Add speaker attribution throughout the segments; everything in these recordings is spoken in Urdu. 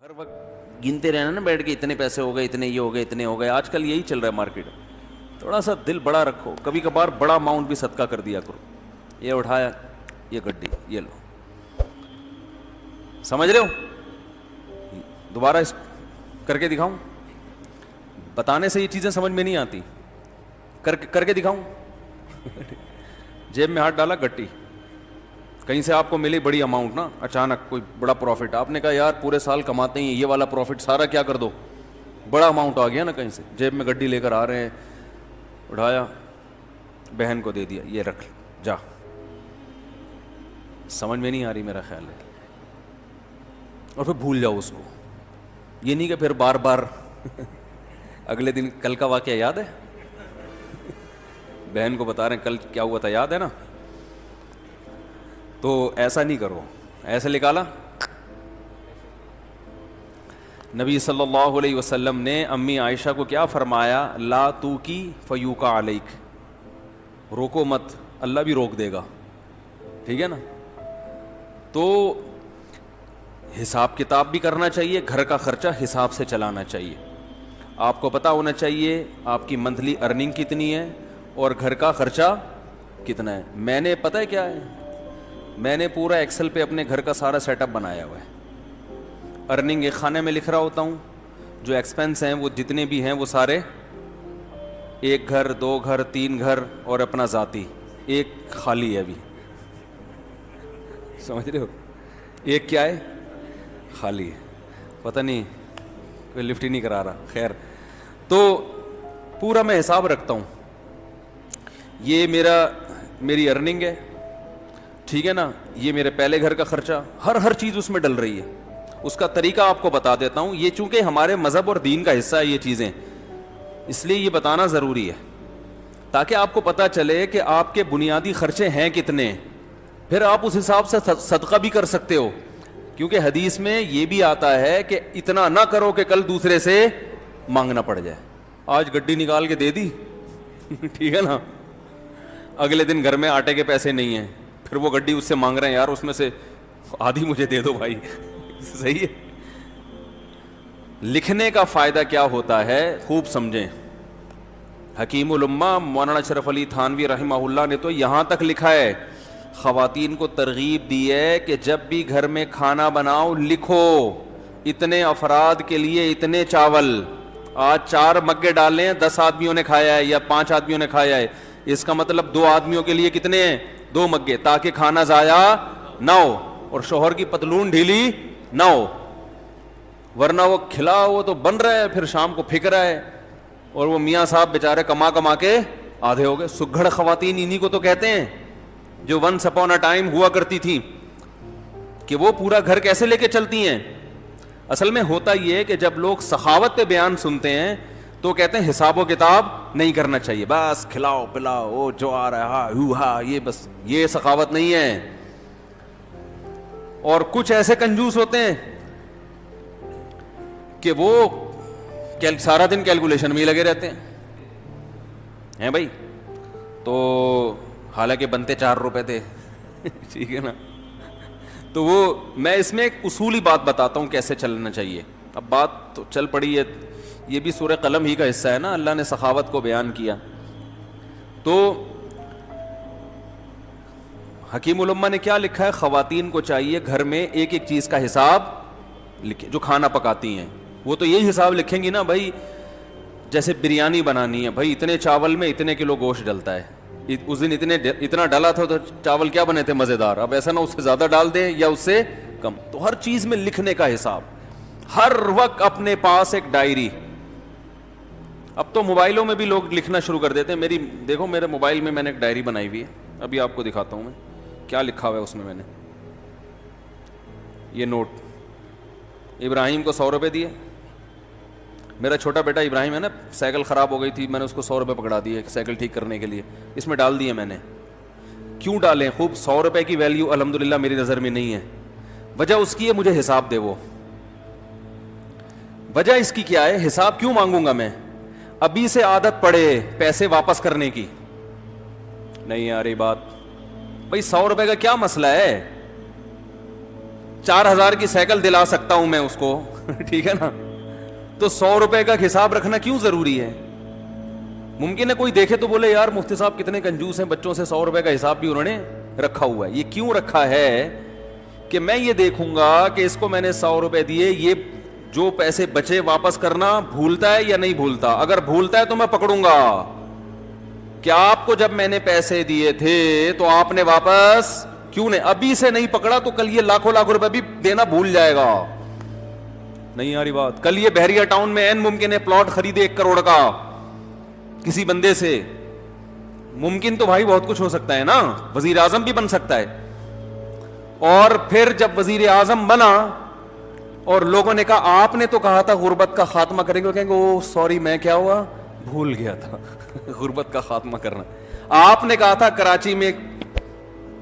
Speaker 1: ہر وقت گنتے رہنا نا بیٹھ کے اتنے پیسے ہو گئے, اتنے یہ ہو گئے, اتنے ہو گئے. آج کل یہی چل رہا ہے مارکیٹ. تھوڑا سا دل بڑا رکھو, کبھی کبھار بڑا اماؤنٹ بھی صدقہ کر دیا کرو. یہ اٹھایا, یہ گڈی, یہ لو. سمجھ رہے ہو؟ دوبارہ اس کر کے دکھاؤں؟ بتانے سے یہ چیزیں سمجھ میں نہیں آتی, کر کے دکھاؤں؟ جیب میں ہاتھ ڈالا, گٹی کہیں سے آپ کو ملی بڑی اماؤنٹ نا, اچانک کوئی بڑا پروفٹ, آپ نے کہا یار پورے سال کماتے ہیں یہ والا پروفٹ سارا کیا کر دو, بڑا اماؤنٹ آ گیا نا کہیں سے. جیب میں گڈی لے کر آ رہے ہیں, اٹھایا, بہن کو دے دیا, یہ رکھ جا. سمجھ میں نہیں آ رہی میرا خیال ہے, اور پھر بھول جاؤ اس کو. یہ نہیں کہ پھر بار بار اگلے دن کل کا واقعہ یاد ہے, بہن کو بتا رہے ہیں کل کیا ہوا تھا, یاد ہے نا. تو ایسا نہیں کرو. ایسے نکالا. نبی صلی اللہ علیہ وسلم نے امی عائشہ کو کیا فرمایا, لا تو کی فیوکا علیک, روکو مت, اللہ بھی روک دے گا. ٹھیک ہے نا. تو حساب کتاب بھی کرنا چاہیے, گھر کا خرچہ حساب سے چلانا چاہیے. آپ کو پتہ ہونا چاہیے آپ کی منتھلی ارننگ کتنی ہے اور گھر کا خرچہ کتنا ہے. میں نے پتہ ہے کیا ہے, میں نے پورا ایکسل پہ اپنے گھر کا سارا سیٹ اپ بنایا ہوا ہے. ارننگ ایک خانے میں لکھ رہا ہوتا ہوں, جو ایکسپینس ہیں وہ جتنے بھی ہیں وہ سارے, ایک گھر, دو گھر, تین گھر اور اپنا ذاتی, ایک خالی ہے ابھی. سمجھ رہے ہو؟ ایک کیا ہے, خالی ہے. پتہ نہیں کوئی لفٹ ہی نہیں کرا رہا. خیر, تو پورا میں حساب رکھتا ہوں. یہ میری ارننگ ہے, ٹھیک ہے نا. یہ میرے پہلے گھر کا خرچہ, ہر چیز اس میں ڈل رہی ہے. اس کا طریقہ آپ کو بتا دیتا ہوں. یہ چونکہ ہمارے مذہب اور دین کا حصہ ہے یہ چیزیں, اس لیے یہ بتانا ضروری ہے تاکہ آپ کو پتہ چلے کہ آپ کے بنیادی خرچے ہیں کتنے. پھر آپ اس حساب سے صدقہ بھی کر سکتے ہو, کیونکہ حدیث میں یہ بھی آتا ہے کہ اتنا نہ کرو کہ کل دوسرے سے مانگنا پڑ جائے. آج گڈی نکال کے دے دی, ٹھیک ہے نا, اگلے دن گھر میں آٹے کے پیسے نہیں ہیں, پھر وہ گڈی اس سے مانگ رہے ہیں, یار اس میں سے آدھی مجھے دے دو بھائی. صحیح ہے. لکھنے کا فائدہ کیا ہوتا ہے خوب سمجھیں. حکیم الامہ مولانا اشرف علی تھانوی رحمہ اللہ نے تو یہاں تک لکھا ہے, خواتین کو ترغیب دی ہے کہ جب بھی گھر میں کھانا بناؤ لکھو اتنے افراد کے لیے اتنے چاول. آج 4 مگے ڈالے ہیں, 10 آدمیوں نے کھایا ہے یا 5 آدمیوں نے کھایا ہے, اس کا مطلب 2 آدمیوں کے لیے کتنے ہیں, 2 مگے, تاکہ کھانا ضائع نہ ہو اور شوہر کی پتلون ڈھیلی نہ ہو. ورنہ وہ کھلا وہ تو بن رہا ہے, پھر شام کو پھک رہا ہے, اور وہ میاں صاحب بیچارے کما کے آدھے ہو گئے. سگھڑ خواتین انہی کو تو کہتے ہیں جو ونس اپون اے ٹائم ہوا کرتی تھی, کہ وہ پورا گھر کیسے لے کے چلتی ہیں. اصل میں ہوتا یہ ہے کہ جب لوگ سخاوت پہ بیان سنتے ہیں تو کہتے ہیں حساب و کتاب نہیں کرنا چاہیے, بس کھلاؤ پلاؤ, وہ جو آ رہا ہے یہ بس, یہ سخاوت نہیں ہے. اور کچھ ایسے کنجوس ہوتے ہیں کہ وہ سارا دن کیلکولیشن میں ہی لگے رہتے ہیں بھائی. تو حالانکہ بنتے 4 روپے تھے, ٹھیک ہے نا. تو وہ میں اس میں ایک اصولی بات بتاتا ہوں کیسے چلنا چاہیے. اب بات تو چل پڑی ہے, یہ بھی سورہ قلم ہی کا حصہ ہے نا, اللہ نے سخاوت کو بیان کیا. تو حکیم الامہ نے کیا لکھا ہے, خواتین کو چاہیے گھر میں ایک ایک چیز کا حساب لکھیں. جو کھانا پکاتی ہیں وہ تو یہی حساب لکھیں گی نا بھائی, جیسے بریانی بنانی ہے بھائی, اتنے چاول میں اتنے کلو گوشت ڈلتا ہے. اس دن اتنا ڈالا تھا تو چاول کیا بنے تھے مزیدار, اب ایسا نہ اس سے زیادہ ڈال دیں یا اس سے کم. تو ہر چیز میں لکھنے کا حساب, ہر وقت اپنے پاس ایک ڈائری. اب تو موبائلوں میں بھی لوگ لکھنا شروع کر دیتے ہیں. دیکھو میرے موبائل میں نے ایک ڈائری بنائی ہوئی ہے, ابھی آپ کو دکھاتا ہوں میں کیا لکھا ہوا ہے اس میں. میں نے یہ نوٹ, ابراہیم کو 100 روپے دیے. میرا چھوٹا بیٹا ابراہیم ہے نا, سائیکل خراب ہو گئی تھی, میں نے اس کو 100 روپے پکڑا دیے سائیکل ٹھیک کرنے کے لیے, اس میں ڈال دیے میں نے. کیوں ڈالیں, خوب 100 روپے کی ویلیو الحمدللہ میری نظر میں نہیں ہے. وجہ اس کی ہے مجھے حساب دے. وہ وجہ اس کی کیا ہے, حساب کیوں مانگوں گا میں, ابھی سے عادت پڑے پیسے واپس کرنے کی. نہیں آ رہی بات بھائی, 100 روپے کا کیا مسئلہ ہے, 4,000 کی سائیکل دلا سکتا ہوں میں اس کو ٹھیک ہے نا, تو 100 روپے کا حساب رکھنا کیوں ضروری ہے؟ ممکن ہے کوئی دیکھے تو بولے یار مفتی صاحب کتنے کنجوس ہیں, بچوں سے 100 روپے کا حساب بھی انہوں نے رکھا ہوا ہے. یہ کیوں رکھا ہے کہ میں یہ دیکھوں گا کہ اس کو میں نے 100 روپے دیے, یہ جو پیسے بچے واپس کرنا بھولتا ہے یا نہیں بھولتا. اگر بھولتا ہے تو میں پکڑوں گا. کیا آپ کو جب میں نے پیسے دیے تھے تو آپ نے واپس کیوں نہیں, ابھی سے نہیں پکڑا تو کل یہ لاکھوں لاکھ روپے بھی دینا بھول جائے گا. نہیں آ رہی بات؟ کل یہ بحریہ ٹاؤن میں این ممکن ہے پلاٹ خریدے 1 کروڑ کا کسی بندے سے. ممکن تو بھائی بہت کچھ ہو سکتا ہے نا, وزیر اعظم بھی بن سکتا ہے. اور پھر جب وزیر اعظم بنا اور لوگوں نے کہا آپ نے تو کہا تھا غربت کا خاتمہ کریں گے, کہیں گے او سوری میں کیا ہوا, بھول گیا تھا غربت کا خاتمہ کرنا. آپ نے کہا تھا کراچی میں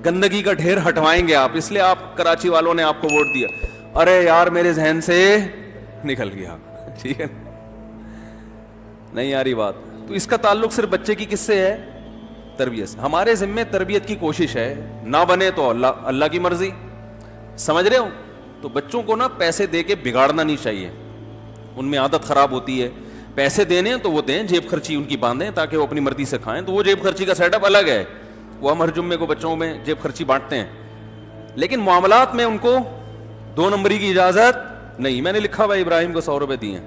Speaker 1: گندگی کا ڈھیر ہٹوائیں گے آپ, اس لیے آپ کراچی والوں نے آپ کو ووٹ دیا. ارے یار میرے ذہن سے نکل گیا. ٹھیک ہے, نہیں آ رہی بات؟ تو اس کا تعلق صرف بچے کی کس سے ہے؟ تربیت سے. ہمارے ذمے تربیت کی کوشش ہے, نہ بنے تو اللہ کی مرضی. سمجھ رہے ہو؟ تو بچوں کو نا پیسے دے کے بگاڑنا نہیں چاہیے, ان میں عادت خراب ہوتی ہے. پیسے دینے تو وہ دیں, جیب خرچی ان کی باندھیں تاکہ وہ اپنی مرضی سے کھائیں, تو وہ جیب خرچی کا سیٹ اپ الگ ہے, وہ ہم ہر جمعے کو بچوں میں جیب خرچی بانٹتے ہیں. لیکن معاملات میں ان کو 2 نمبری کی اجازت نہیں. میں نے لکھا ہوا ابراہیم کو 100 روپے دیے,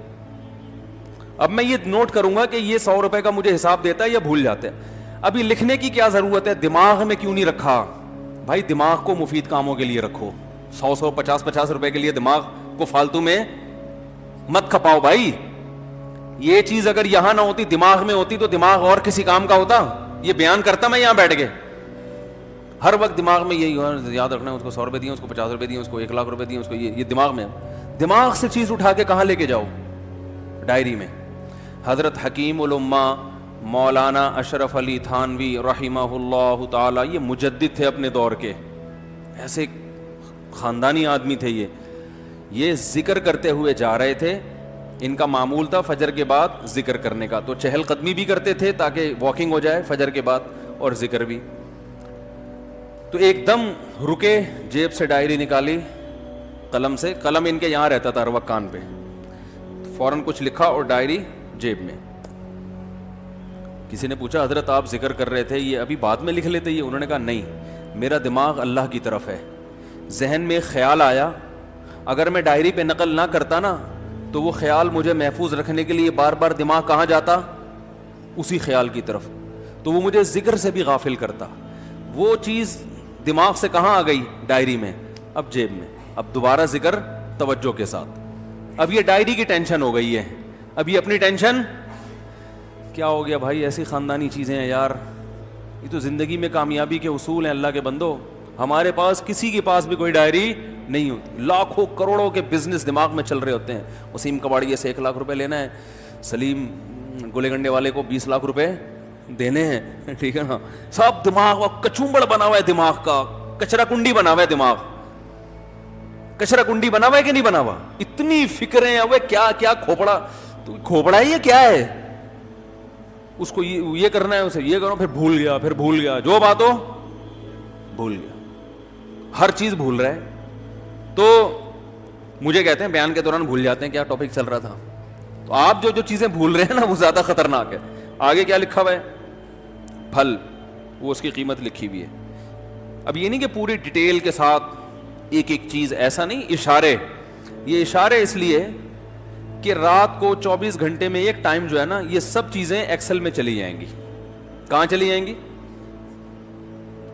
Speaker 1: اب میں یہ نوٹ کروں گا کہ یہ 100 روپے کا مجھے حساب دیتا ہے یا بھول جاتا ہے. ابھی لکھنے کی کیا ضرورت ہے؟ دماغ میں کیوں نہیں رکھا بھائی؟ دماغ کو مفید کاموں کے لیے رکھو. 100 50 روپے کے لیے دماغ کو فالتو میں مت کھپاؤ بھائی. یہ چیز اگر یہاں نہ ہوتی, دماغ میں ہوتی, تو دماغ اور کسی کام کا ہوتا. یہ بیان کرتا میں یہاں بیٹھ کے, ہر وقت دماغ میں یہی یاد رکھنا ہے, اس کو 100 روپے دیے, اس کو 50 روپے دیے, اس کو 1 لاکھ روپے دیے, اس کو یہ دماغ میں. دماغ سے چیز اٹھا کے کہاں لے کے جاؤ؟ ڈائری میں. حضرت حکیم الامہ مولانا اشرف علی تھانوی رحمہ اللہ تعالی, یہ مجدد تھے اپنے دور کے, ایسے خاندانی آدمی تھے. یہ ذکر کرتے ہوئے جا رہے تھے. ان کا معمول تھا فجر کے بعد ذکر کرنے کا, تو چہل قدمی بھی کرتے تھے تاکہ واکنگ ہو جائے فجر کے بعد, اور ذکر بھی. تو ایک دم رکے, جیب سے ڈائری نکالی, قلم سے, قلم ان کے یہاں رہتا تھا ہر وقت کان پہ, فوراً کچھ لکھا اور ڈائری جیب میں. کسی نے پوچھا حضرت آپ ذکر کر رہے تھے, یہ ابھی بعد میں لکھ لیتے یہ؟ انہوں نے کہا نہیں, میرا دماغ اللہ کی طرف ہے. ذہن میں ایک خیال آیا, اگر میں ڈائری پہ نقل نہ کرتا نا تو وہ خیال مجھے محفوظ رکھنے کے لیے بار بار دماغ کہاں جاتا؟ اسی خیال کی طرف, تو وہ مجھے ذکر سے بھی غافل کرتا. وہ چیز دماغ سے کہاں آ گئی؟ ڈائری میں, اب جیب میں. اب دوبارہ ذکر توجہ کے ساتھ. اب یہ ڈائری کی ٹینشن ہو گئی ہے, اب یہ اپنی ٹینشن. کیا ہو گیا بھائی؟ ایسی خاندانی چیزیں ہیں یار, یہ تو زندگی میں کامیابی کے اصول ہیں اللہ کے بندو. ہمارے پاس کسی کے پاس بھی کوئی ڈائری نہیں ہوتی. لاکھوں کروڑوں کے بزنس دماغ میں چل رہے ہوتے ہیں. وسیم کباڑیے سے 1 لاکھ روپے لینا ہے, سلیم گولے گنڈے والے کو 20 لاکھ روپے دینے ہیں, ٹھیک ہے نا. سب دماغ کچومبڑ بنا ہوا ہے, دماغ کا کچرا کنڈی بنا ہوا ہے. دماغ کچرا کنڈی بنا ہوا ہے کہ نہیں بنا ہوا؟ اتنی فکریں ہیں, وہ کیا کیا کھوپڑا, تو کھوپڑا ہی ہے کیا ہے؟ اس کو یہ کرنا ہے, اسے یہ کرو, پھر بھول گیا, پھر بھول گیا, جو بات ہو بھول گیا, ہر چیز بھول رہا ہے. تو مجھے کہتے ہیں بیان کے دوران بھول جاتے ہیں کیا ٹاپک چل رہا تھا. تو آپ جو چیزیں بھول رہے ہیں نا وہ زیادہ خطرناک ہے. آگے کیا لکھا ہوا ہے؟ پھل, وہ اس کی قیمت لکھی ہوئی ہے. اب یہ نہیں کہ پوری ڈیٹیل کے ساتھ ایک ایک چیز, ایسا نہیں, اشارے. یہ اشارے اس لیے کہ رات کو 24 گھنٹے میں ایک ٹائم جو ہے نا, یہ سب چیزیں ایکسل میں چلی جائیں گی. کہاں چلی جائیں گی؟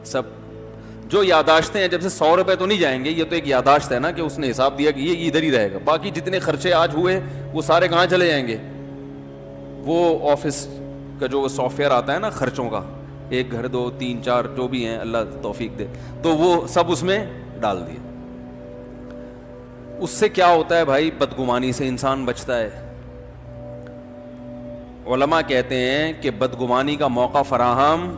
Speaker 1: سب جو یاداشتیں ہیں, جب سے 100 روپے تو نہیں جائیں گے, یہ تو ایک یاداشت ہے نا کہ اس نے حساب دیا کہ یہ ادھر ہی رہے گا. باقی جتنے خرچے آج ہوئے وہ سارے کہاں چلے جائیں گے؟ وہ آفس کا جو سافٹ ویئر آتا ہے نا خرچوں کا, 1 گھر 2 3 4 جو بھی ہیں, اللہ توفیق دے, تو وہ سب اس میں ڈال دیے. اس سے کیا ہوتا ہے بھائی؟ بدگمانی سے انسان بچتا ہے. علماء کہتے ہیں کہ بدگمانی کا موقع فراہم,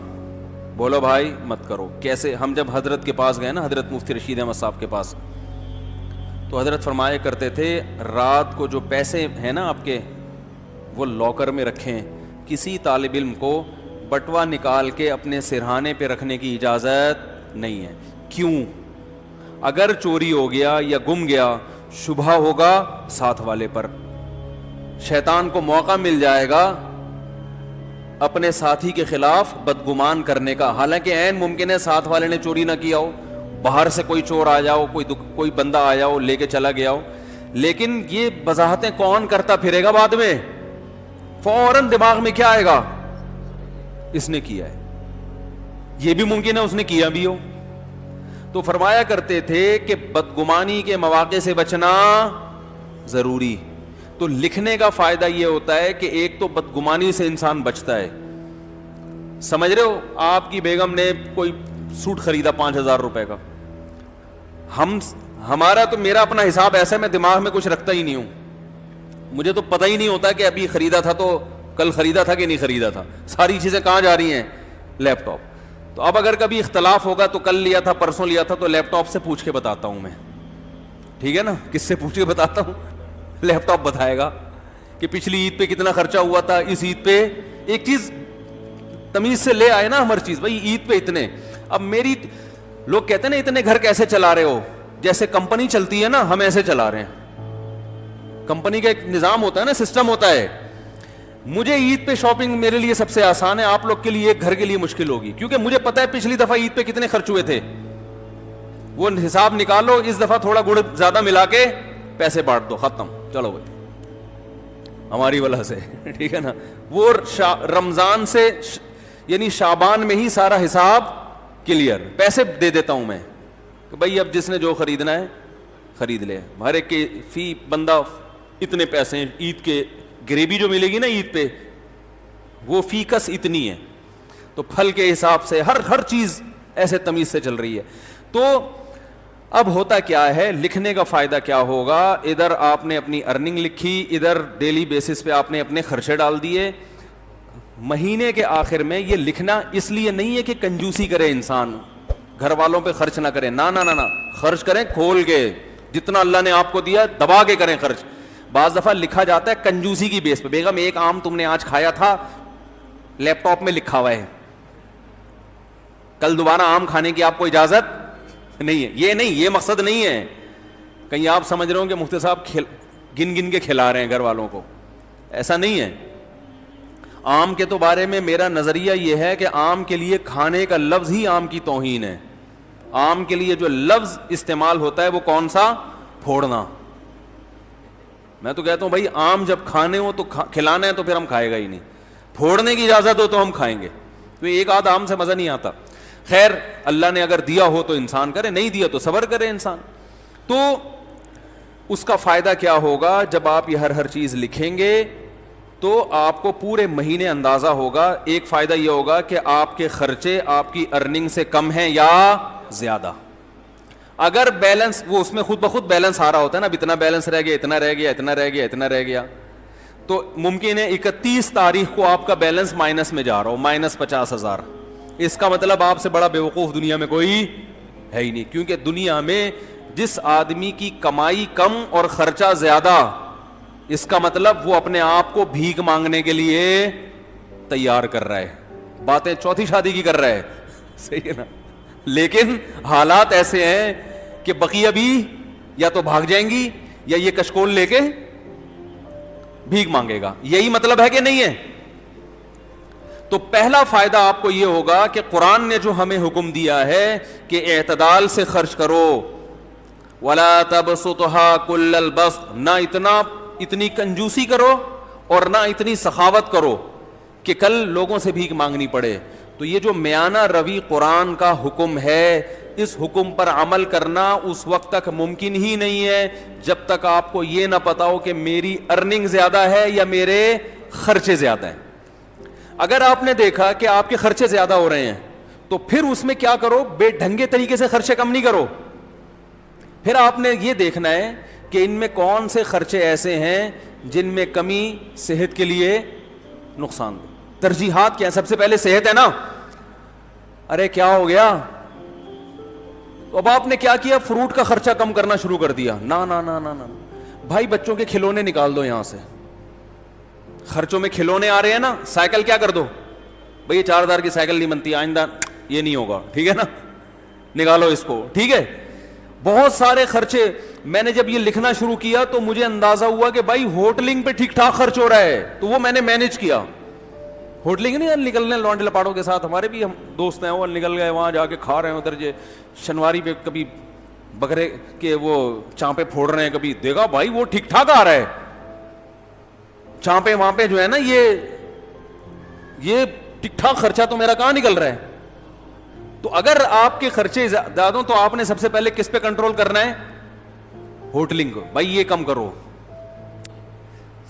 Speaker 1: بولو بھائی, مت کرو. کیسے؟ ہم جب حضرت کے پاس گئے نا, حضرت مفتی رشید احمد صاحب کے پاس, تو حضرت فرمایا کرتے تھے رات کو جو پیسے ہیں نا آپ کے, وہ لاکر میں رکھیں. کسی طالب علم کو بٹوا نکال کے اپنے سرہانے پہ رکھنے کی اجازت نہیں ہے. کیوں؟ اگر چوری ہو گیا یا گم گیا شبہ ہوگا ساتھ والے پر, شیطان کو موقع مل جائے گا اپنے ساتھی کے خلاف بدگمان کرنے کا, حالانکہ عین ممکن ہے ساتھ والے نے چوری نہ کیا ہو, باہر سے کوئی چور آ جاؤ, کوئی بندہ آیا ہو لے کے چلا گیا ہو, لیکن یہ وضاحتیں کون کرتا پھرے گا بعد میں, فوراً دماغ میں کیا آئے گا, اس نے کیا ہے. یہ بھی ممکن ہے اس نے کیا بھی ہو. تو فرمایا کرتے تھے کہ بدگمانی کے مواقع سے بچنا ضروری. تو لکھنے کا فائدہ یہ ہوتا ہے کہ ایک تو بدگمانی سے انسان بچتا ہے. سمجھ رہے ہو, آپ کی بیگم نے کوئی سوٹ خریدا 5,000 روپے کا, ہمارا تو میرا اپنا حساب ایسا ہے, میں دماغ میں کچھ رکھتا ہی نہیں ہوں, مجھے تو پتہ ہی نہیں ہوتا کہ ابھی خریدا تھا تو کل خریدا تھا کہ نہیں خریدا تھا, ساری چیزیں کہاں جا رہی ہیں, لیپ ٹاپ. تو اب اگر کبھی اختلاف ہوگا تو کل لیا تھا پرسوں لیا تھا تو لیپ ٹاپ سے پوچھ کے بتاتا ہوں میں, ٹھیک ہے نا, کس سے پوچھ کے بتاتا ہوں, لیپ ٹاپ بتائے گا کہ پچھلی عید پہ کتنا خرچہ ہوا تھا, اس عید پہ ایک چیز تمیز سے لے آئے نا ہر چیز, بھائی عید پہ اتنے. اب میری لوگ کہتے ہیں نا اتنے گھر کیسے چلا رہے ہو, جیسے کمپنی چلتی ہے نا ہم ایسے چلا رہے ہیں, کمپنی کا ایک نظام ہوتا ہے نا, سسٹم ہوتا ہے. مجھے عید پہ شاپنگ میرے لیے سب سے آسان ہے, آپ لوگ کے لیے ایک گھر کے لیے مشکل ہوگی, کیونکہ مجھے پتا ہے پچھلی دفعہ عید پہ کتنے خرچ ہوئے تھے, وہ حساب نکالو, اس دفعہ تھوڑا گڑ زیادہ ملا کے پیسے بانٹ دو, ختم, چلو بھائی ہماری وجہ سے, ٹھیک ہے نا. وہ رمضان سے یعنی شعبان میں ہی سارا حساب کلیئر, پیسے دے دیتا ہوں میں کہ بھائی اب جس نے جو خریدنا ہے خرید لے, ہر ایک کے فی بندہ اتنے پیسے ہیں, عید کے گریوی جو ملے گی نا عید پہ وہ فی کس اتنی ہے, تو پھل کے حساب سے ہر چیز ایسے تمیز سے چل رہی ہے. تو اب ہوتا کیا ہے, لکھنے کا فائدہ کیا ہوگا, ادھر آپ نے اپنی ارننگ لکھی, ادھر ڈیلی بیسس پہ آپ نے اپنے خرچے ڈال دیے. مہینے کے آخر میں یہ لکھنا اس لیے نہیں ہے کہ کنجوسی کرے انسان, گھر والوں پہ خرچ نہ کرے, نہ خرچ کریں کھول کے, جتنا اللہ نے آپ کو دیا دبا کے کریں خرچ. بعض دفعہ لکھا جاتا ہے کنجوسی کی بیس پہ, بیگم ایک آم تم نے آج کھایا تھا, لیپ ٹاپ میں لکھا ہوا ہے, کل دوبارہ آم کھانے کی آپ کو اجازت نہیں ہے. یہ نہیں, یہ مقصد نہیں ہے. کہیں آپ سمجھ رہے ہوں کہ مفتی صاحب گن گن کے کھلا رہے ہیں گھر والوں کو, ایسا نہیں ہے. آم کے تو بارے میں میرا نظریہ یہ ہے کہ آم کے لیے کھانے کا لفظ ہی آم کی توہین ہے. آم کے لیے جو لفظ استعمال ہوتا ہے وہ کون سا, پھوڑنا. میں تو کہتا ہوں بھائی آم جب کھانے ہو تو کھلانا ہے تو پھر ہم کھائے گا ہی نہیں, پھوڑنے کی اجازت ہو تو ہم کھائیں گے, تو ایک آدھ آم سے مزہ نہیں آتا. خیر اللہ نے اگر دیا ہو تو انسان کرے, نہیں دیا تو صبر کرے انسان. تو اس کا فائدہ کیا ہوگا, جب آپ یہ ہر چیز لکھیں گے تو آپ کو پورے مہینے اندازہ ہوگا. ایک فائدہ یہ ہوگا کہ آپ کے خرچے آپ کی ارننگ سے کم ہیں یا زیادہ. اگر بیلنس, وہ اس میں خود بخود بیلنس آ رہا ہوتا ہے نا, اب اتنا بیلنس رہ گیا, اتنا رہ گیا, اتنا رہ گیا, اتنا رہ گیا, تو ممکن ہے 31 تاریخ کو آپ کا بیلنس مائنس میں جا رہا ہو, -50,000. اس کا مطلب آپ سے بڑا بیوقوف دنیا میں کوئی ہے ہی نہیں, کیونکہ دنیا میں جس آدمی کی کمائی کم اور خرچہ زیادہ, اس کا مطلب وہ اپنے آپ کو بھیک مانگنے کے لیے تیار کر رہا ہے, باتیں چوتھی شادی کی کر رہا ہے, صحیح ہے نا. لیکن حالات ایسے ہیں کہ بقیہ بھی یا تو بھاگ جائیں گی یا یہ کشکول لے کے بھیک مانگے گا. یہی مطلب ہے کہ نہیں ہے. تو پہلا فائدہ آپ کو یہ ہوگا کہ قرآن نے جو ہمیں حکم دیا ہے کہ اعتدال سے خرچ کرو, وَلَا تَبْسُطْهَا كُلَّ الْبَسْطِ, نہ اتنی کنجوسی کرو اور نہ اتنی سخاوت کرو کہ کل لوگوں سے بھیک مانگنی پڑے. تو یہ جو میانہ روی قرآن کا حکم ہے, اس حکم پر عمل کرنا اس وقت تک ممکن ہی نہیں ہے جب تک آپ کو یہ نہ پتا ہو کہ میری ارننگ زیادہ ہے یا میرے خرچے زیادہ ہیں. اگر آپ نے دیکھا کہ آپ کے خرچے زیادہ ہو رہے ہیں تو پھر اس میں کیا کرو, بے ڈھنگے طریقے سے خرچے کم نہیں کرو. پھر آپ نے یہ دیکھنا ہے کہ ان میں کون سے خرچے ایسے ہیں جن میں کمی صحت کے لیے نقصان دہ. ترجیحات کیا ہے؟ سب سے پہلے صحت ہے نا. ارے کیا ہو گیا, اب آپ نے کیا کیا, فروٹ کا خرچہ کم کرنا شروع کر دیا. نا نا نا نا نا بھائی, بچوں کے کھلونے نکال دو یہاں سے, خرچوں میں کھلونے آ رہے ہیں نا. سائیکل کیا کر دو بھئی, 4,000 کی سائیکل نہیں بنتی, آئندہ یہ نہیں ہوگا, ٹھیک ہے نا, نکالو اس کو, ٹھیک ہے. بہت سارے خرچے. میں نے جب یہ لکھنا شروع کیا تو مجھے اندازہ ہوا کہ بھائی ہوٹلنگ پہ ٹھیک ٹھاک خرچ ہو رہا ہے, تو وہ میں نے مینج کیا. ہوٹلنگ نہیں نکلنے لانڈے لپاڑوں کے ساتھ, ہمارے بھی ہم دوست ہیں وہ نکل گئے وہاں جا کے کھا رہے ہیں ادھر شنواری پہ, کبھی بکرے کے وہ چانپے پھوڑ رہے ہیں, کبھی دیکھا بھائی وہ ٹھیک ٹھاک آ رہا ہے چانپے وہاں پہ جو ہے نا, یہ ٹھیک ٹھاک خرچہ تو میرا کہاں نکل رہا ہے. تو اگر آپ کے خرچے زیادہ ہوں تو آپ نے سب سے پہلے کس پہ کنٹرول کرنا ہے؟ ہوٹلنگ کو. بھائی یہ کم کرو.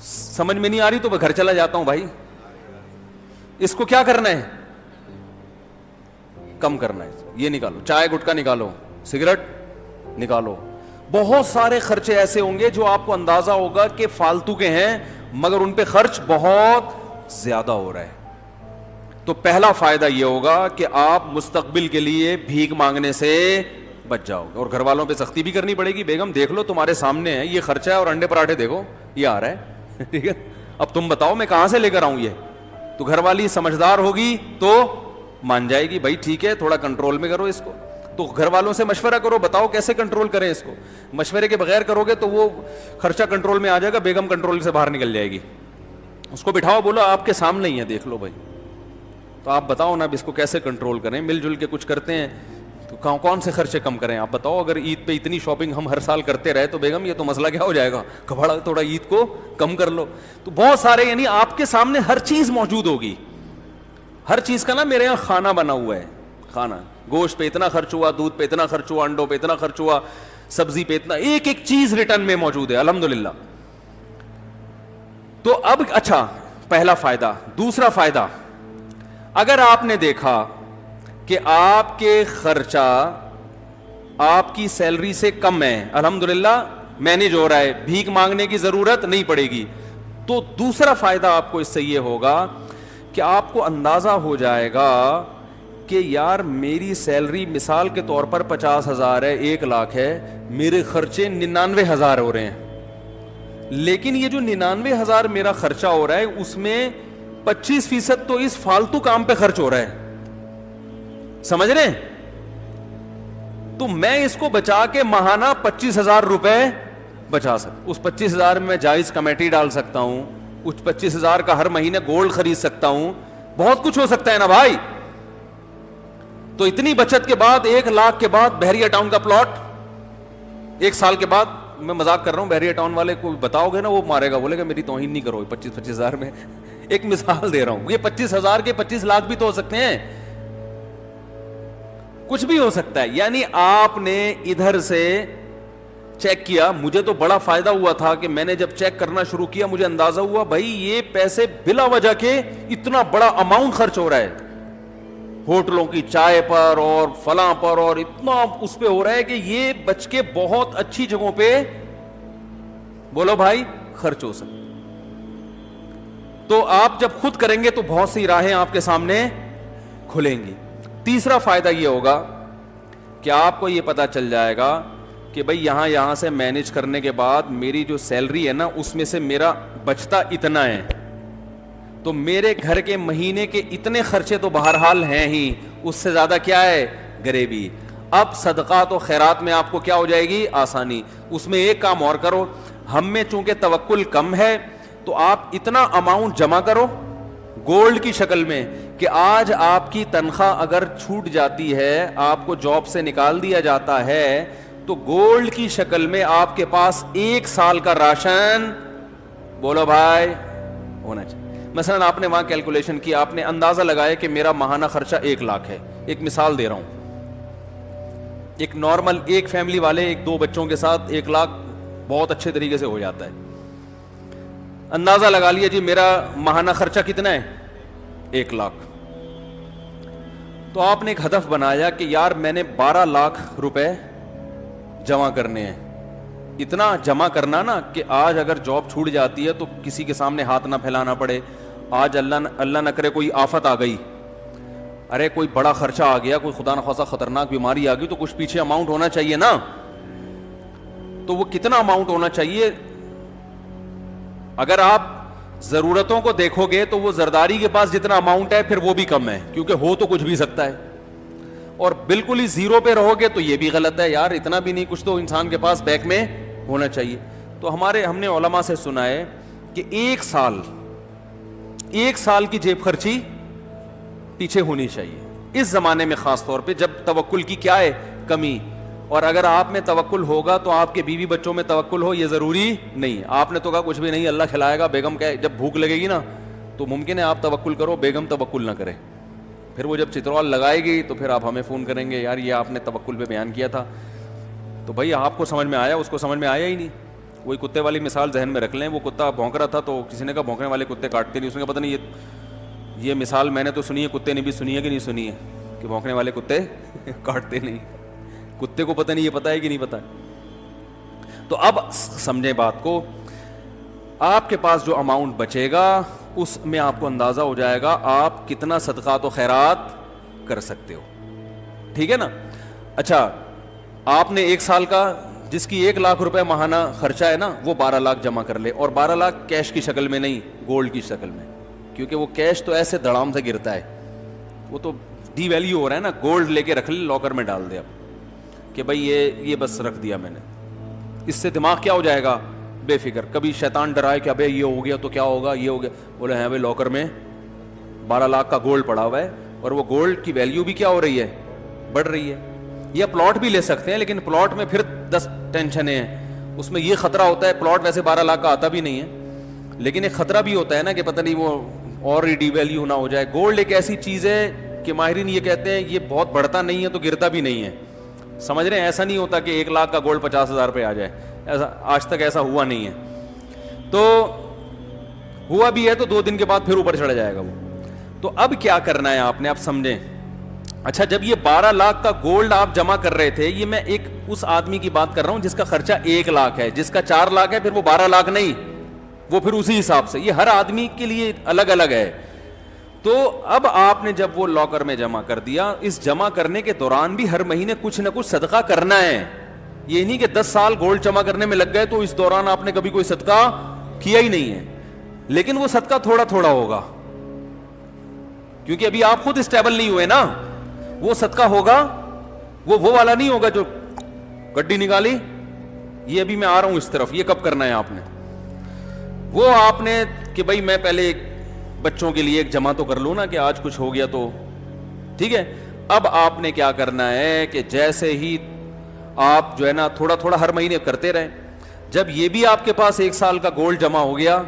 Speaker 1: سمجھ میں نہیں آ رہی تو میں گھر چلا جاتا ہوں بھائی. اس کو کیا کرنا ہے؟ کم کرنا ہے. یہ نکالو, چائے گٹکا نکالو, سگریٹ نکالو. بہت سارے خرچے ایسے ہوں گے جو آپ کو اندازہ ہوگا کہ فالتو کے ہیں, مگر ان پہ خرچ بہت زیادہ ہو رہا ہے. تو پہلا فائدہ یہ ہوگا کہ آپ مستقبل کے لیے بھیک مانگنے سے بچ جاؤ گے. اور گھر والوں پہ سختی بھی کرنی پڑے گی. بیگم دیکھ لو تمہارے سامنے ہے یہ خرچہ ہے, اور انڈے پراٹھے دیکھو یہ آ رہا ہے, ٹھیک ہے, اب تم بتاؤ میں کہاں سے لے کر آؤں یہ. تو گھر والی سمجھدار ہوگی تو مان جائے گی, بھائی ٹھیک ہے تھوڑا کنٹرول میں کرو اس کو. تو گھر والوں سے مشورہ کرو, بتاؤ کیسے کنٹرول کریں اس کو. مشورے کے بغیر کرو گے تو وہ خرچہ کنٹرول میں آ جائے گا, بیگم کنٹرول سے باہر نکل جائے گی. اس کو بٹھاؤ, بولو آپ کے سامنے ہی ہے, دیکھ لو بھائی, تو آپ بتاؤ نا اب اس کو کیسے کنٹرول کریں. مل جل کے کچھ کرتے ہیں تو کون سے خرچے کم کریں آپ بتاؤ. اگر عید پہ اتنی شاپنگ ہم ہر سال کرتے رہے تو بیگم یہ تو مسئلہ کیا ہو جائے گا, کبھڑا تھوڑا عید کو کم کر لو. تو بہت سارے, یعنی آپ کے سامنے ہر چیز موجود ہوگی. ہر چیز کا نا میرے یہاں کھانا بنا ہوا ہے, کھانا, گوشت پہ اتنا خرچ ہوا, دودھ پہ اتنا خرچ ہوا, انڈوں پہ اتنا خرچ ہوا, سبزی پہ اتنا, ایک ایک چیز ریٹرن میں موجود ہے الحمدللہ. تو اب اچھا پہلا فائدہ. دوسرا فائدہ, اگر آپ نے دیکھا کہ آپ کے خرچہ آپ کی سیلری سے کم ہے, الحمدللہ مینیج ہو رہا ہے, بھیک مانگنے کی ضرورت نہیں پڑے گی, تو دوسرا فائدہ آپ کو اس سے یہ ہوگا کہ آپ کو اندازہ ہو جائے گا کہ یار میری سیلری مثال کے طور پر 50,000 ہے, 1,00,000 ہے, میرے خرچے 99,000 ہو رہے ہیں. لیکن یہ جو 99,000 میرا خرچہ ہو رہا ہے اس میں 25% تو اس فالتو کام پہ خرچ ہو رہا ہے, سمجھ رہے ہیں؟ تو میں اس کو بچا کے ماہانہ 25,000 روپے بچا سکتا. اس 25,000 میں جائز کمیٹی ڈال سکتا ہوں, کچھ 25,000 کا ہر مہینے گولڈ خرید سکتا ہوں, بہت کچھ ہو سکتا ہے نا بھائی. تو اتنی بچت کے بعد 1,00,000 کے بعد بحریہ ٹاؤن کا پلاٹ 1 سال کے بعد, میں مذاق کر رہا ہوں, بحریہ ٹاؤن والے کو بتاؤ گے نا وہ مارے گا, بولے گا میری توہین نہیں کرو. 25,000 میں ایک مثال دے رہا ہوں, یہ 25,000 کے 25 لاکھ بھی تو ہو سکتے ہیں, کچھ بھی ہو سکتا ہے. یعنی آپ نے ادھر سے چیک کیا, مجھے تو بڑا فائدہ ہوا تھا کہ میں نے جب چیک کرنا شروع کیا مجھے اندازہ ہوا بھائی یہ پیسے بلا وجہ کے اتنا بڑا اماؤنٹ خرچ ہو رہا ہے ہوٹلوں کی چائے پر اور فلاں پر, اور اتنا اس پہ ہو رہا ہے کہ یہ بچ کے بہت اچھی جگہوں پہ بولو بھائی خرچ ہو سکتا. تو آپ جب خود کریں گے تو بہت سی راہیں آپ کے سامنے کھلیں گی. تیسرا فائدہ یہ ہوگا کہ آپ کو یہ پتا چل جائے گا کہ بھئی یہاں سے مینیج کرنے کے بعد میری جو سیلری ہے نا اس میں سے میرا بچتا اتنا ہے, تو میرے گھر کے مہینے کے اتنے خرچے تو بہرحال ہیں ہی, اس سے زیادہ کیا ہے غریبی. اب صدقات و خیرات میں آپ کو کیا ہو جائے گی آسانی. اس میں ایک کام اور کرو, ہم میں چونکہ توکل کم ہے تو آپ اتنا اماؤنٹ جمع کرو گولڈ کی شکل میں کہ آج آپ کی تنخواہ اگر چھوٹ جاتی ہے, آپ کو جاب سے نکال دیا جاتا ہے, تو گولڈ کی شکل میں آپ کے پاس 1 سال کا راشن بولو بھائی ہونا چاہیے. مثلا آپ نے وہاں کیلکولیشن کی, آپ نے اندازہ لگایا کہ میرا ماہانہ خرچہ 1,00,000 ہے. ایک مثال دے رہا ہوں, ایک نارمل ایک فیملی والے 1-2 بچوں کے ساتھ 1,00,000 بہت اچھے طریقے سے ہو جاتا ہے. اندازہ لگا لیا جی میرا ماہانہ خرچہ کتنا ہے 1,00,000. تو آپ نے ایک ہدف بنایا کہ یار میں نے 12 لاکھ روپے جمع کرنے ہیں. اتنا جمع کرنا نا کہ آج اگر جاب چھوٹ جاتی ہے تو کسی کے سامنے ہاتھ نہ پھیلانا پڑے. آج اللہ نہ کرے کوئی آفت آ گئی, ارے کوئی بڑا خرچہ آ گیا, کوئی خدا نخواستہ خطرناک بیماری آ گئی, تو کچھ پیچھے اماؤنٹ ہونا چاہیے نا. تو وہ کتنا اماؤنٹ ہونا چاہیے؟ اگر آپ ضرورتوں کو دیکھو گے تو وہ زرداری کے پاس جتنا اماؤنٹ ہے پھر وہ بھی کم ہے, کیونکہ ہو تو کچھ بھی سکتا ہے. اور بالکل ہی زیرو پہ رہو گے تو یہ بھی غلط ہے یار, اتنا بھی نہیں, کچھ تو انسان کے پاس بیک میں ہونا چاہیے. تو ہم نے علماء سے سنا ہے کہ ایک سال کی جیب خرچی پیچھے ہونی چاہیے اس زمانے میں, خاص طور پہ جب توکل کی کیا ہے کمی. اور اگر آپ میں توکل ہوگا تو آپ کے بیوی بچوں میں توکل ہو یہ ضروری نہیں. آپ نے تو کہا کچھ بھی نہیں, اللہ کھلائے گا, بیگم کہ جب بھوک لگے گی نا تو ممکن ہے آپ توکل کرو, بیگم توکل نہ کرے. پھر وہ جب چترال لگائے گی تو پھر آپ ہمیں فون کریں گے, یار یہ آپ نے توکل پہ بیان کیا تھا. تو بھائی آپ کو سمجھ میں آیا, اس کو سمجھ میں آیا ہی نہیں. وہی کتے والی مثال ذہن میں رکھ لیں, وہ کتا بھونک رہا تھا تو کسی نے کہا بھونکنے والے کتے کاٹتے نہیں. اس نے کہا پتہ نہیں یہ مثال میں نے تو سنی ہے, کتے نے بھی سنی ہے کہ نہیں سنی ہے کہ بھونکنے والے کتے کاٹتے نہیں. کتے کو پتہ نہیں, یہ پتہ ہے کہ نہیں پتہ ہے. تو اب سمجھیں بات کو, آپ کے پاس جو اماؤنٹ بچے گا اس میں آپ کو اندازہ ہو جائے گا آپ کتنا صدقات و خیرات کر سکتے ہو. ٹھیک ہے نا. اچھا, آپ نے ایک سال کا جس کی 1 لاکھ روپے ماہانہ خرچہ ہے نا وہ 12 لاکھ جمع کر لے, اور 12 لاکھ کیش کی شکل میں نہیں, گولڈ کی شکل میں, کیونکہ وہ کیش تو ایسے دڑام سے گرتا ہے, وہ تو ڈی ویلیو ہو رہا ہے نا. گولڈ لے کے رکھ لے, لاکر میں ڈال دے اب کہ بھائی یہ بس رکھ دیا میں نے. اس سے دماغ کیا ہو جائے گا, بے فکر. کبھی شیطان ڈرائے کہ ابے یہ ہو گیا تو کیا ہوگا, یہ ہو گیا, بولے ہیں بھائی لاکر میں 12 لاکھ کا گولڈ پڑا ہوا ہے, اور وہ گولڈ کی ویلیو بھی کیا ہو رہی ہے, بڑھ رہی ہے. یہ پلاٹ بھی لے سکتے ہیں, لیکن پلاٹ میں پھر 10 ٹینشنیں ہیں. اس میں یہ خطرہ ہوتا ہے, پلاٹ ویسے 12 لاکھ کا آتا بھی نہیں ہے, لیکن ایک خطرہ بھی ہوتا ہے نا کہ پتہ نہیں وہ اور ڈی ویلیو نہ ہو جائے. گولڈ ایک ایسی چیز ہے کہ ماہرین یہ کہتے ہیں یہ بہت بڑھتا نہیں ہے تو گرتا بھی نہیں ہے. سمجھ رہے ہیں, ایسا نہیں ہوتا کہ 1 لاکھ کا گولڈ 50,000 پہ آ جائے, ایسا آج تک ایسا ہوا نہیں ہے. تو ہوا بھی ہے تو 2 دن کے بعد پھر اوپر چڑھ جائے گا وہ. تو اب کیا کرنا ہے آپ نے, آپ سمجھیں. اچھا, جب یہ 12 لاکھ کا گولڈ آپ جمع کر رہے تھے, یہ میں ایک اس آدمی کی بات کر رہا ہوں جس کا خرچہ 1 لاکھ ہے, جس کا 4 لاکھ ہے پھر وہ 12 لاکھ نہیں, وہ پھر اسی حساب سے. یہ ہر آدمی کے لیے الگ الگ ہے. تو اب آپ نے جب وہ لاکر میں جمع کر دیا, اس جمع کرنے کے دوران بھی ہر مہینے کچھ نہ کچھ صدقہ کرنا ہے. یہ نہیں کہ 10 سال گولڈ جمع کرنے میں لگ گئے تو اس دوران آپ نے کبھی کوئی صدقہ کیا ہی نہیں ہے. لیکن وہ صدقہ تھوڑا تھوڑا ہوگا, کیونکہ ابھی آپ خود اسٹیبل نہیں ہوئے نا. وہ صدقہ ہوگا وہ والا نہیں ہوگا جو گڈی نکالی, یہ ابھی میں آ رہا ہوں اس طرف, یہ کب کرنا ہے آپ نے. وہ آپ نے کہ بھائی میں پہلے بچوں کے لیے ایک جمع تو کر لوں نا کہ آج کچھ ہو گیا تو ٹھیک ہے. اب آپ نے کیا کرنا ہے کہ جیسے ہی آپ جو ہے نا تھوڑا تھوڑا ہر مہینے کرتے رہیں, جب یہ بھی آپ کے پاس 1 سال کا گولڈ جمع ہو گیا,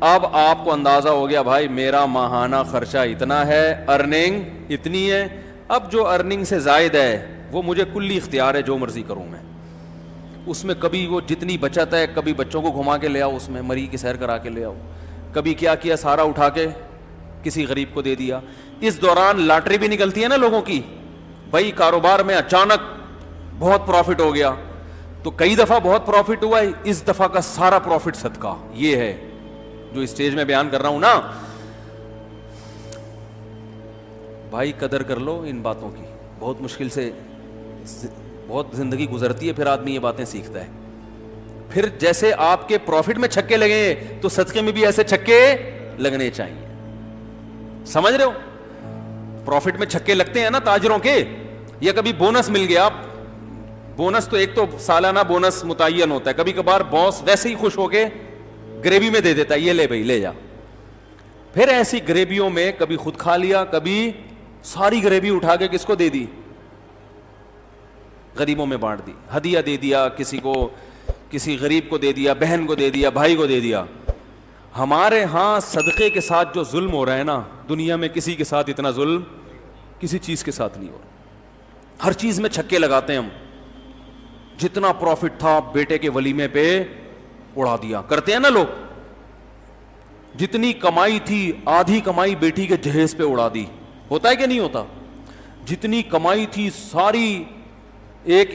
Speaker 1: اب آپ کو اندازہ ہو گیا بھائی میرا ماہانہ خرچہ اتنا ہے, ارننگ اتنی ہے. اب جو ارننگ سے زائد ہے وہ مجھے کلی اختیار ہے, جو مرضی کروں میں اس میں. کبھی وہ جتنی بچت ہے, کبھی بچوں کو گھما کے لے آؤ, اس میں مری کی سیر کرا کے لے آؤ, کبھی کیا سارا اٹھا کے کسی غریب کو دے دیا. اس دوران لاٹری بھی نکلتی ہے نا لوگوں کی, بھائی کاروبار میں اچانک بہت پروفٹ ہو گیا, تو کئی دفعہ بہت پروفٹ ہوا ہے, اس دفعہ کا سارا پروفٹ صدقہ. یہ ہے جو اسٹیج میں بیان کر رہا ہوں نا. بھائی قدر کر لو ان باتوں کی, بہت مشکل سے بہت زندگی گزرتی ہے, پھر آدمی یہ باتیں سیکھتا ہے. پھر جیسے آپ کے پروفٹ میں چھکے لگے تو صدقے میں بھی ایسے چھکے لگنے چاہیے. سمجھ رہے ہو, پروفٹ میں چھکے لگتے ہیں نا تاجروں کے, یا کبھی بونس مل گیا. بونس تو ایک تو سالانہ بونس متعین ہوتا ہے, کبھی کبھار باس ویسے ہی خوش ہو کے گریوی میں دے دیتا ہے, یہ لے بھائی لے جا. پھر ایسی گریویوں میں کبھی خود کھا لیا, کبھی ساری گریوی اٹھا کے کس کو دے دی, غریبوں میں بانٹ دی, ہدیہ دے دیا کسی کو, کسی غریب کو دے دیا, بہن کو دے دیا, بھائی کو دے دیا. ہمارے ہاں صدقے کے ساتھ جو ظلم ہو رہا ہے نا, دنیا میں کسی کے ساتھ اتنا ظلم کسی چیز کے ساتھ نہیں ہو رہا. ہر چیز میں چھکے لگاتے ہیں ہم. جتنا پروفٹ تھا بیٹے کے ولیمے پہ اڑا دیا, کرتے ہیں نا لوگ. جتنی کمائی تھی آدھی کمائی بیٹی کے جہیز پہ اڑا دی, ہوتا ہے کہ نہیں ہوتا. جتنی کمائی تھی ساری ایک